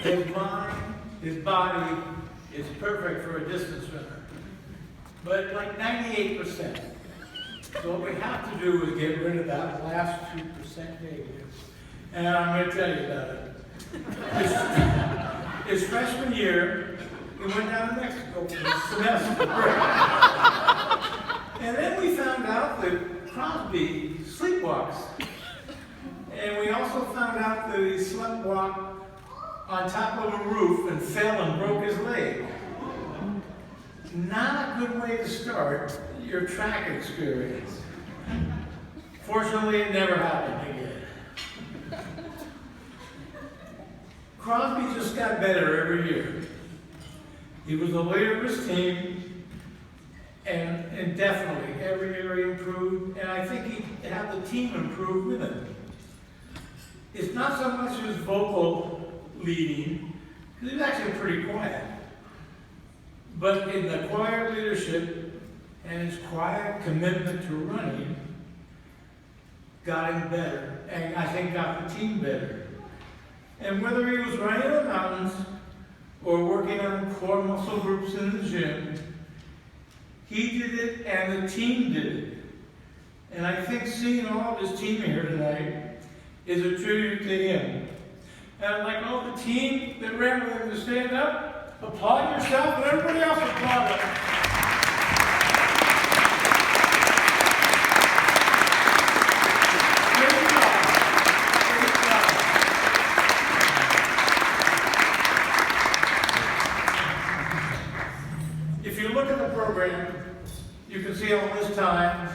his body is perfect for a distance runner, but like 98%. So what we have to do is get rid of that last 2% negative. And I'm going to tell you about it. His freshman year, we went down to Mexico for the semester break. And then we found out that Crosby sleepwalks. And we also found out that he sleptwalked on top of a roof and fell and broke his leg. Not a good way to start your track experience. Fortunately, it never happened again. Crosby just got better every year. He was the leader of his team, and definitely every year he improved, and I think he had the team improve with him. It's not so much his vocal leading, because he was actually pretty quiet, but in the quiet leadership and his quiet commitment to running got him better, and I think got the team better. And whether he was running in the mountains or working on core muscle groups in the gym, he did it and the team did it. And I think seeing all of his team here tonight is a tribute to him. And I'd like all the team that ran with him to stand up, applaud yourself, and everybody else applaud him. If you look at the program, you can see all his times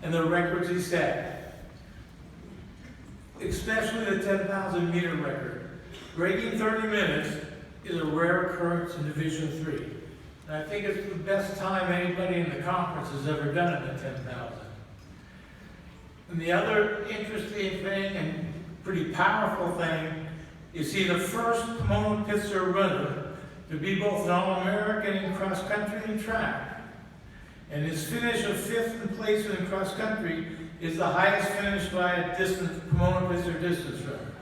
and the records he set. Especially the 10,000 meter record. Breaking 30 minutes is a rare occurrence in Division III. And I think it's the best time anybody in the conference has ever done in the 10,000. And the other interesting thing and pretty powerful thing is he's the first Pomona-Pitzer runner to be both an All-American in cross-country and track. And his finish of 5th in place in cross-country is the highest finish by a Pomona-Pitzer distance runner.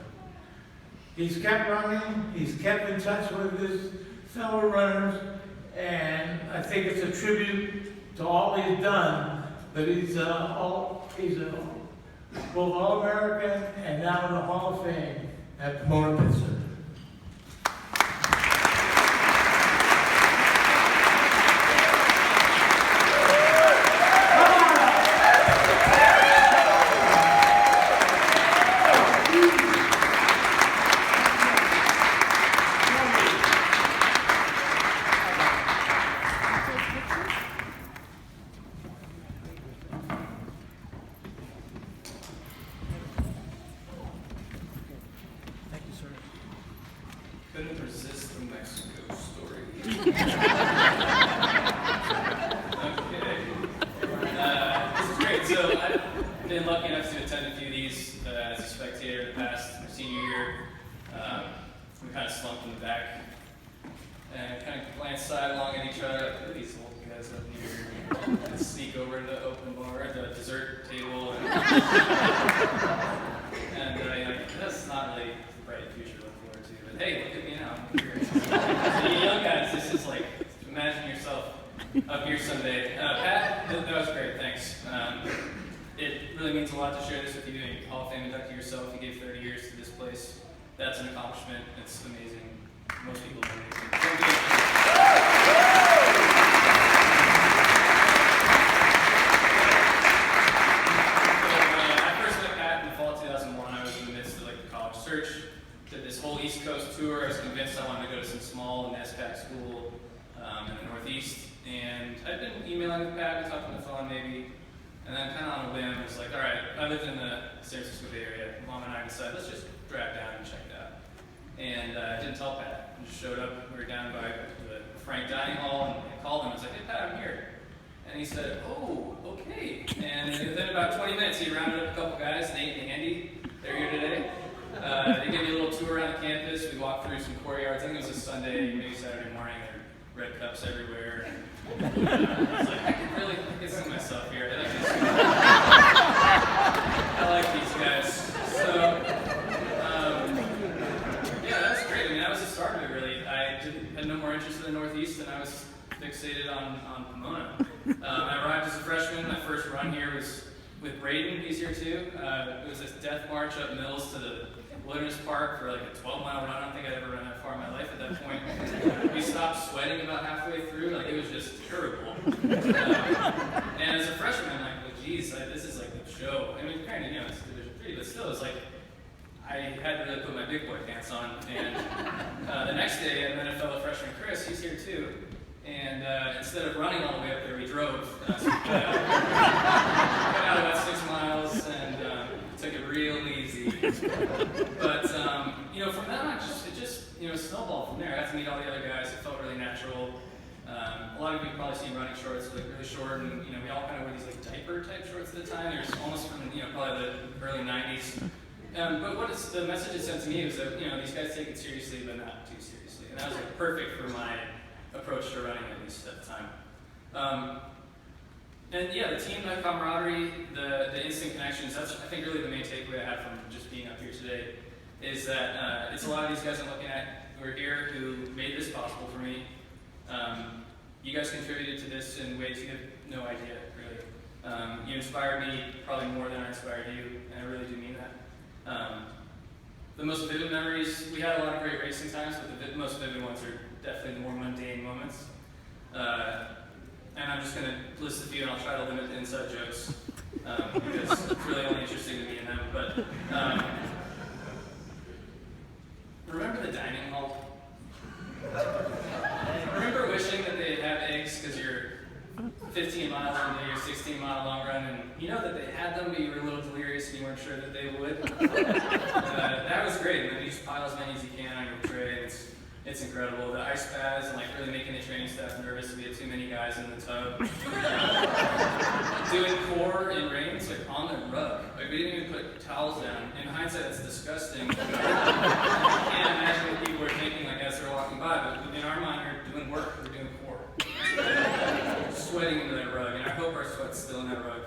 He's kept running, he's kept in touch with his fellow runners, and I think it's a tribute to all he's done that he's both All-American and now in the Hall of Fame at Pomona-Pitzer. Couldn't resist the Mexico story. Okay. This is great. So I've been lucky enough to attend a few of these as a spectator in the past. My senior year, we kind of slumped in the back and kind of glanced sidelong at each other. Look at these old guys up here. And sneak over to the open bar, the dessert table. And that's not really a bright future to look forward to. But hey, look at me now. I'm here. So you young guys, this is like, imagine yourself up here someday. Pat, that was great, thanks. It really means a lot to share this with you. And Hall of Fame inductee yourself. You gave 30 years to this place. That's an accomplishment. It's amazing. Most people are amazing. Search, did this whole East Coast tour. I was convinced I wanted to go to some small NESPAC school in the Northeast, and I'd been emailing with Pat, we talked on the phone maybe, and then kind of on a whim, I was like, all right, I lived in the San Francisco Bay Area. Mom and I decided, let's just drive down and check it out. And I didn't tell Pat. I just showed up. We were down by the Frank Dining Hall, and I called him. I was like, hey, Pat, I'm here. And he said, oh, okay. And within about 20 minutes, he rounded up a couple guys, Nate and Andy. They're here today. They gave me a little tour around the campus. We walked through some courtyards. I think it was a Sunday, maybe Saturday morning. There were red cups everywhere. And, I was like, I could see myself here. I like these guys. So, yeah, that's great. I mean, that was a started it really. I had no more interest in the Northeast, and I was fixated on Pomona. I arrived as a freshman. My first run here was with Braden. He's here too. It was this death march up Mills to the Wilderness Park for like a 12-mile run. I don't think I'd ever run that far in my life at that point. We stopped sweating about halfway through. Like, it was just terrible. And as a freshman, I'm like, well, geez, this is like the show. I mean, kind of, it's Division III, but still, it's like, I had to really put my big boy pants on. And the next day, I met a fellow freshman, Chris. He's here too. And instead of running all the way up there, we drove. So we cut out about 6 miles and took it real easy. But from then on, it just snowballed from there. I got to meet all the other guys. It felt really natural. A lot of you probably seen running shorts, like really short, and we all kind of wear these like diaper type shorts at the time. They were almost from probably the early '90s. But the message it sent to me was that these guys take it seriously, but not too seriously, and that was like perfect for my approach to running, at least at the time. And yeah, the team, the camaraderie, the instant connections, that's I think really the main takeaway I had from just being up here today, is that it's a lot of these guys I'm looking at who are here who made this possible for me. You guys contributed to this in ways you have no idea, really. You inspired me probably more than I inspired you, and I really do mean that. The most vivid memories, we had a lot of great racing times, but the most vivid ones are definitely the more mundane moments. And I'm just going to list a few, and I'll try to limit the inside jokes, because it's really only interesting to me and them. But remember the dining hall? Remember wishing that they have eggs because you're 15 miles into your 16-mile long run, and you know that they had them, but you were a little delirious and you weren't sure that they would? That was great. And then you just pile as many as you can on your tray, and it's incredible. The ice baths and like really making the training staff nervous. We had too many guys in the tub. Doing core in rains, like on the rug. Like we didn't even put towels down. In hindsight, that's disgusting. I can't imagine what people were thinking like as they're walking by, but in our mind, we're doing work. We're doing core. Sweating into that rug, and I hope our sweat's still in that rug.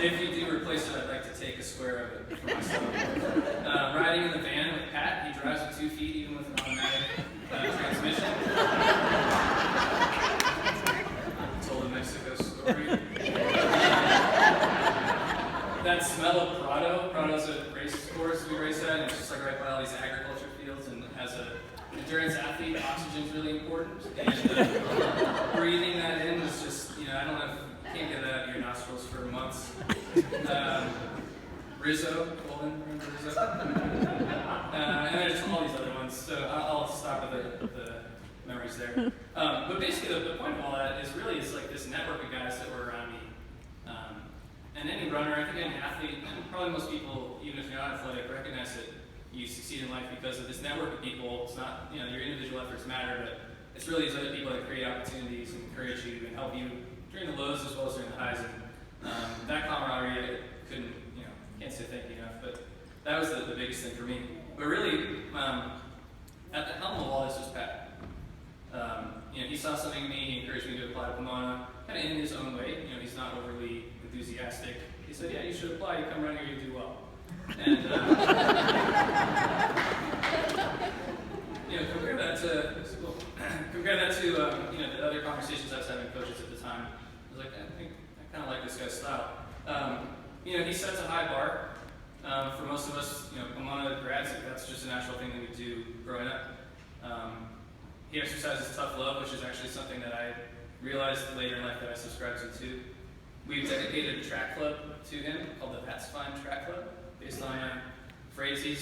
If you do replace it, I'd like to take a square of it for myself. Riding in the van with Pat, he drives with 2 feet even with an automatic transmission. Told a Mexico story. That smell of Prado. Prado's a race course we race at, and it's just like right by all these agriculture fields, and as an endurance athlete, oxygen's really important, and breathing that in is just, I don't know if you can't get that out of your nostrils for months. Rizzo, Colin, remember Rizzo? And there's all these other ones, so I'll stop with the memories there. But basically, the point of all that is really it's like this network of guys that were around me. And any runner, I think any athlete, and probably most people, even if you're not athletic, recognize that you succeed in life because of this network of people. It's not, your individual efforts matter, but it's really these other people that create opportunities and encourage you and help you during the lows as well as during the highs. And that camaraderie, I couldn't, can't say thank you enough, but that was the biggest thing for me. But really, at the helm of all this was Pat. He saw something in me, he encouraged me to apply to Pomona, kind of in his own way. He's not overly enthusiastic. He said, yeah, you should apply, you come run here, you do well. And compare that to the other conversations I was having with coaches at the time. I was like, I kind of like this guy's style. He sets a high bar. For most of us, Pomona grads, that's just a natural thing that we do growing up. He exercises tough love, which is actually something that I realized later in life that I subscribed to too. We've dedicated a track club to him called the That's Fine Track Club, based on a phrase he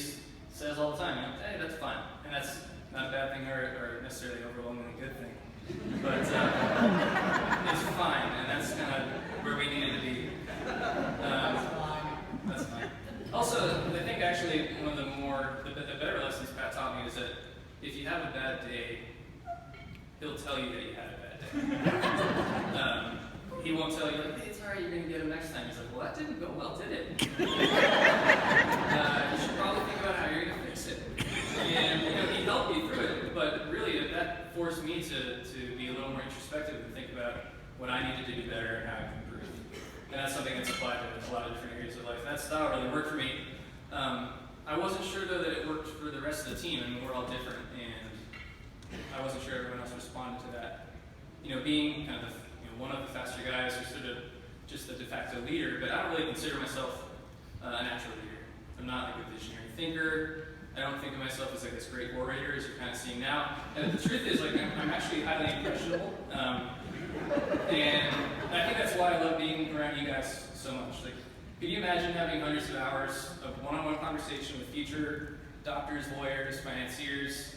says all the time. Hey, that's fine. And that's not a bad thing or necessarily an overwhelmingly good thing. But it's fine, and that's kind of where we needed to be. That's fine. Also, I think actually one of the better lessons Pat taught me is that if you have a bad day, he'll tell you that you had a bad day. He won't tell you, like, hey, it's alright, you're going to get him next time. He's like, well, that didn't go well, did it? You should probably think about how you're going to fix it. And, he helped me through it, but really that forced me to be a little more introspective and think about what I needed to do better and how I could improve. And that's something that's applied to a lot of different areas of life. That style really worked for me. I wasn't sure though that it worked for the rest of the team. I mean, we're all different, and I wasn't sure everyone else responded to that. Being kind of one of the faster guys, or sort of just the de facto leader, but I don't really consider myself a natural leader. I'm not like a visionary thinker. I don't think of myself as like this great orator, as you're kind of seeing now. And the truth is, like, I'm actually highly impressionable, and I think that's why I love being around you guys so much. Like, could you imagine having hundreds of hours of one-on-one conversation with future doctors, lawyers, financiers,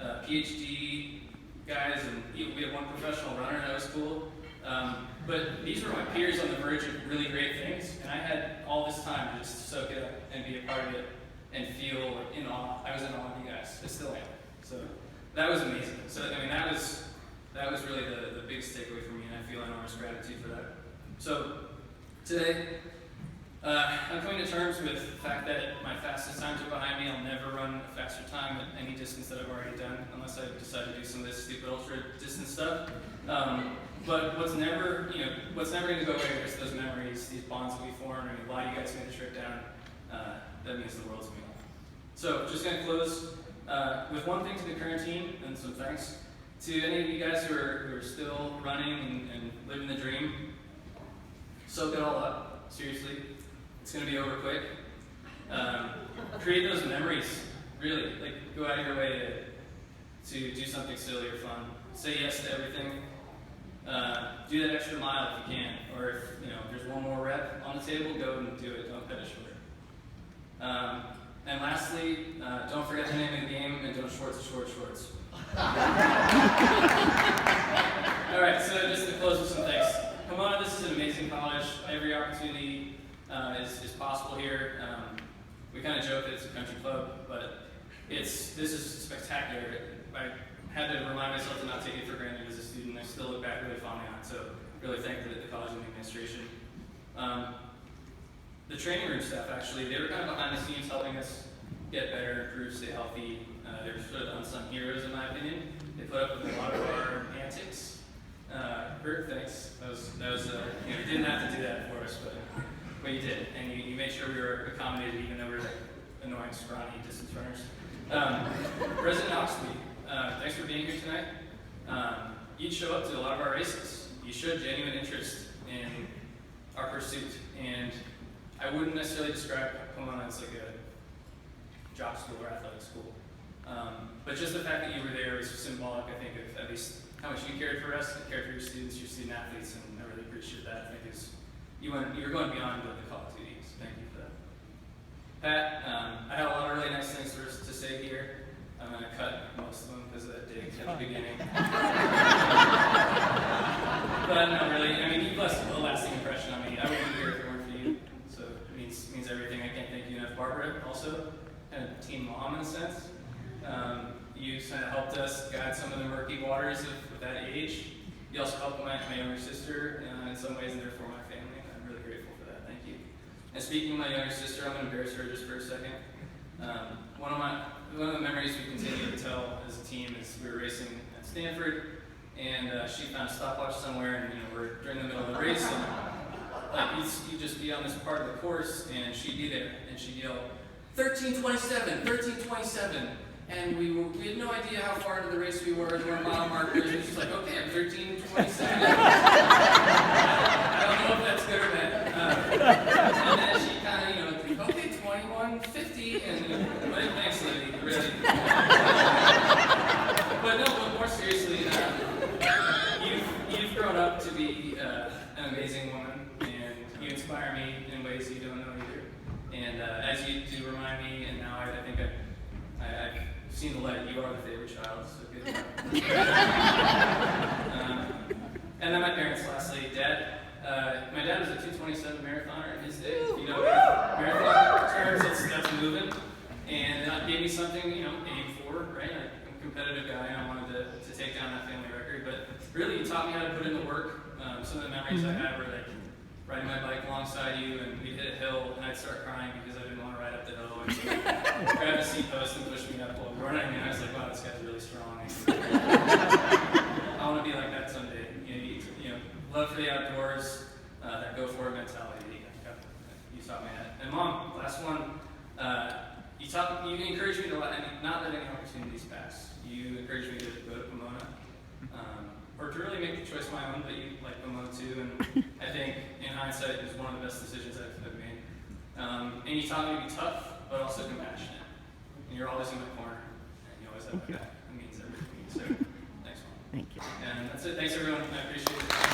PhD guys, and we had one professional runner, that was cool. But these were my peers on the verge of really great things, and I had all this time to just soak it up and be a part of it and feel in awe. I was in awe of you guys. I still am. So that was amazing. So I mean, that was really the biggest takeaway for me, and I feel enormous gratitude for that. So today, I'm coming to terms with the fact that my fastest times are behind me. I'll never run a faster time at any distance that I've already done, unless I decide to do some of this stupid ultra distance stuff. But what's never going to go away is those memories, these bonds that we formed. I mean, why you guys made the trip down, that means the world to me. So, just going to close with one thing to the current team, and some thanks to any of you guys who are still running and living the dream. Soak it all up, seriously. It's going to be over quick. Create those memories, really. Like, go out of your way to do something silly or fun. Say yes to everything. Do that extra mile if you can. Or if there's one more rep on the table, go and do it. Don't cut it short. And lastly, don't forget the name of the game, and don't shorts. Alright, so just to close with some thanks. Pomona, this is an amazing college. Every opportunity is possible here. We kind of joke that it's a country club, but this is spectacular. I had to remind myself to not take it for granted as a student. I still look back really fondly on it, so really thank the college and the administration. The training room staff, actually, they were kind of behind the scenes helping us get better, improve, stay healthy. They're sort of unsung heroes, in my opinion. They put up with a lot of our antics. Bert, thanks. That was you didn't have to do that for us, but you did, and you made sure we were accommodated, even though we were like annoying, scrawny distance runners. President Oxley, thanks for being here tonight. You'd show up to a lot of our races. You showed genuine interest in our pursuit, and I wouldn't necessarily describe Pomona as like a jock school or athletic school. But just the fact that you were there was symbolic, I think, of at least how much you cared for us, and cared for your students, your student athletes, and I really appreciate that. I think you were going beyond the call of duty, so thank you for that. Pat, I had a lot of really nice things to say here. I'm going to cut most of them because of that dig at the beginning. But no, really, I mean, you've left a lasting impression on me. I wouldn't be here if it weren't for you, so it means everything. I can't thank you enough. Barbara, also, kind of teen mom in a sense. You kind of helped us guide some of the murky waters of that age. You also helped my younger sister in some ways, and therefore my family. I'm really grateful for that. Thank you. And speaking of my younger sister, I'm going to embarrass her just for a second. One of the memories we continue to tell as a team is we were racing at Stanford, and she found a stopwatch somewhere, and we're during the middle of the race, and like you'd just be on this part of the course, and she'd be there, and she'd yell, 13:27, 13:27. And we had no idea how far into the race we were. There were mile markers. And she's like, okay, I'm 13:27. I don't know if that's good or bad. And then she kind of, okay, 21:50. And thanks, Libby, really. But no, but more seriously, you've grown up to be an amazing woman, and you inspire me in ways you don't know either. And as you do remind me, and now I think I've seen the light. You are the favorite child, so good. And then my parents, lastly. Dad. My dad was a 2:27 marathoner in his day. If you know marathon terms, that's moving. And that gave me something, 84, right? I'm a competitive guy, and I wanted to take down that family record. But really, you taught me how to put in the work. Some of the memories I have were like riding my bike alongside you, and we'd hit a hill, and I'd start crying because I didn't want to ride up the hill. And so grab a seat post and push me up while running, and I was like, wow, this guy's really strong. I want to be like that someday. Love for the outdoors, that go for it mentality. You taught me that. And Mom, last one, you you encourage me to not let any opportunities pass. You encourage me to go to Pomona, or to really make the choice my own, but you like Pomona too, and I think in hindsight it was one of the best decisions I've made. And you taught me to be tough, but also compassionate. And you're always in my corner, and you always have my back. It means everything. So, thanks, Mom. Thank you. And that's it. Thanks, everyone. I appreciate it.